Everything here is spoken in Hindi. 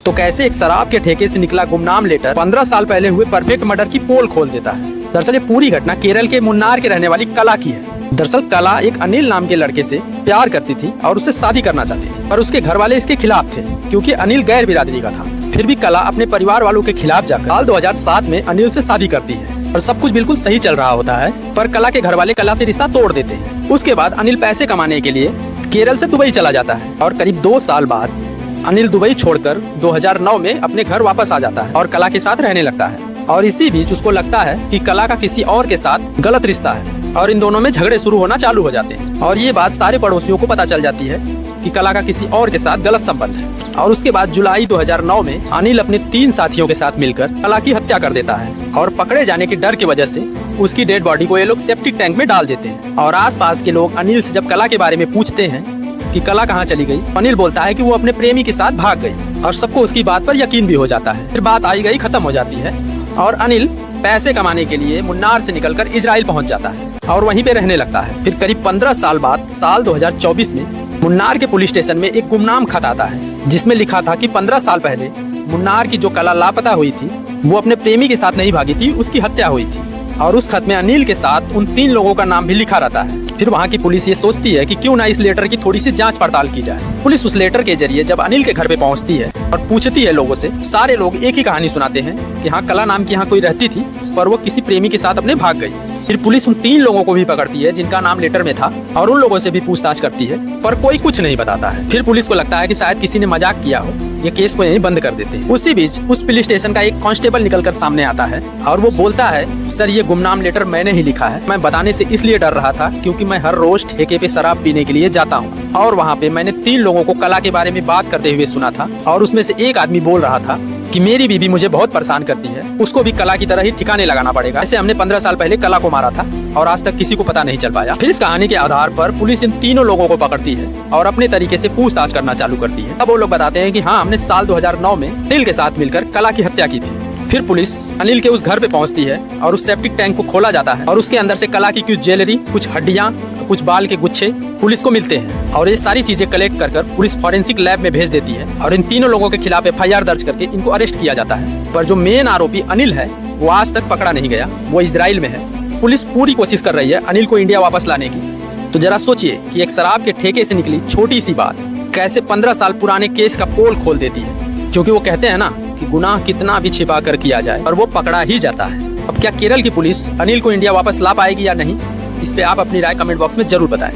तो कैसे एक शराब के ठेके से निकला गुमनाम लेटर 15 साल पहले हुए परफेक्ट मर्डर की पोल खोल देता है। दरअसल ये पूरी घटना केरल के मुन्नार के रहने वाली कला की है। दरअसल कला एक अनिल नाम के लड़के से प्यार करती थी और उससे शादी करना चाहती थी, पर उसके घर वाले इसके खिलाफ थे क्योंकि अनिल गैर बिरादरी का था। फिर भी कला अपने परिवार वालों के खिलाफ जाकर साल 2007 में अनिल से शादी करती है और सब कुछ बिल्कुल सही चल रहा होता है, पर कला के घर वाले कला से रिश्ता तोड़ देते हैं। उसके बाद अनिल पैसे कमाने के लिए केरल से दुबई चला जाता है और करीब 2 साल बाद अनिल दुबई छोड़कर 2009 में अपने घर वापस आ जाता है और कला के साथ रहने लगता है। और इसी बीच उसको लगता है कि कला का किसी और के साथ गलत रिश्ता है और इन दोनों में झगड़े शुरू होना चालू हो जाते हैं। और ये बात सारे पड़ोसियों को पता चल जाती है कि कला का किसी और के साथ गलत संबंध है। और उसके बाद जुलाई 2009 में अनिल अपने 3 साथियों के साथ मिलकर कला की हत्या कर देता है और पकड़े जाने के डर की वजह से उसकी डेड बॉडी को ये लोग सेप्टिक टैंक में डाल देते हैं। और आसपास के लोग अनिल से जब कला के बारे में पूछते हैं कि कला कहाँ चली गई, अनिल बोलता है कि वो अपने प्रेमी के साथ भाग गई और सबको उसकी बात पर यकीन भी हो जाता है। फिर बात आई गई खत्म हो जाती है और अनिल पैसे कमाने के लिए मुन्नार से निकलकर इजराइल पहुंच जाता है और वहीं पे रहने लगता है। फिर करीब 15 साल बाद साल 2024 में मुन्नार के पुलिस स्टेशन में एक गुमनाम खत आता है जिसमें लिखा था कि 15 साल पहले मुन्नार की जो कला लापता हुई थी वो अपने प्रेमी के साथ नहीं भागी थी, उसकी हत्या हुई थी। और उस खत में अनिल के साथ उन 3 लोगों का नाम भी लिखा रहता है। फिर वहाँ की पुलिस ये सोचती है कि क्यों ना इस लेटर की थोड़ी सी जांच पड़ताल की जाए। पुलिस उस लेटर के जरिए जब अनिल के घर पे पहुँचती है और पूछती है लोगों से, सारे लोग एक ही कहानी सुनाते हैं कि हाँ, कला नाम की यहाँ कोई रहती थी पर वो किसी प्रेमी के साथ अपने भाग गई। फिर पुलिस उन 3 लोगों को भी पकड़ती है जिनका नाम लेटर में था और उन लोगों से भी पूछताछ करती है, पर कोई कुछ नहीं बताता है। फिर पुलिस को लगता है कि शायद किसी ने मजाक किया हो, ये केस को यहीं बंद कर देते हैं। उसी बीच उस पुलिस स्टेशन का एक कांस्टेबल निकलकर सामने आता है और वो बोलता है, सर ये गुमनाम लेटर मैंने ही लिखा है। मैं बताने से इसलिए डर रहा था क्योंकि मैं हर रोज ठेके पे शराब पीने के लिए जाता हूँ और वहाँ पे मैंने 3 लोगों को कला के बारे में बात करते हुए सुना था और उसमें से एक आदमी बोल रहा था कि मेरी बीवी मुझे बहुत परेशान करती है, उसको भी कला की तरह ही ठिकाने लगाना पड़ेगा। ऐसे हमने 15 साल पहले कला को मारा था और आज तक किसी को पता नहीं चल पाया। फिर इस कहानी के आधार पर पुलिस इन 3 लोगों को पकड़ती है और अपने तरीके से पूछताछ करना चालू करती है। तब वो लोग बताते हैं कि हाँ, हमने साल 2009 में अनिल के साथ मिलकर कला की हत्या की थी। फिर पुलिस अनिल के उस घर पे पहुंचती है और उस सेप्टिक टैंक को खोला जाता है और उसके अंदर से कला की कुछ ज्वेलरी, कुछ हड्डियां, कुछ बाल के गुच्छे पुलिस को मिलते हैं और ये सारी चीजें कलेक्ट कर पुलिस फॉरेंसिक लैब में भेज देती है और इन 3 लोगों के खिलाफ FIR दर्ज करके इनको अरेस्ट किया जाता है। पर जो मेन आरोपी अनिल है वो आज तक पकड़ा नहीं गया, वो इजराइल में है। पुलिस पूरी कोशिश कर रही है अनिल को इंडिया वापस लाने की। तो जरा सोचिए कि एक शराब के ठेके से निकली छोटी सी बात कैसे 15 साल पुराने केस का पोल खोल देती है। क्योंकि वो कहते हैं ना कि गुनाह कितना भी छिपा कर किया जाए और वो पकड़ा ही जाता है। अब क्या केरल की पुलिस अनिल को इंडिया वापस ला पाएगी या नहीं, इस पे आप अपनी राय कमेंट बॉक्स में जरूर बताएं।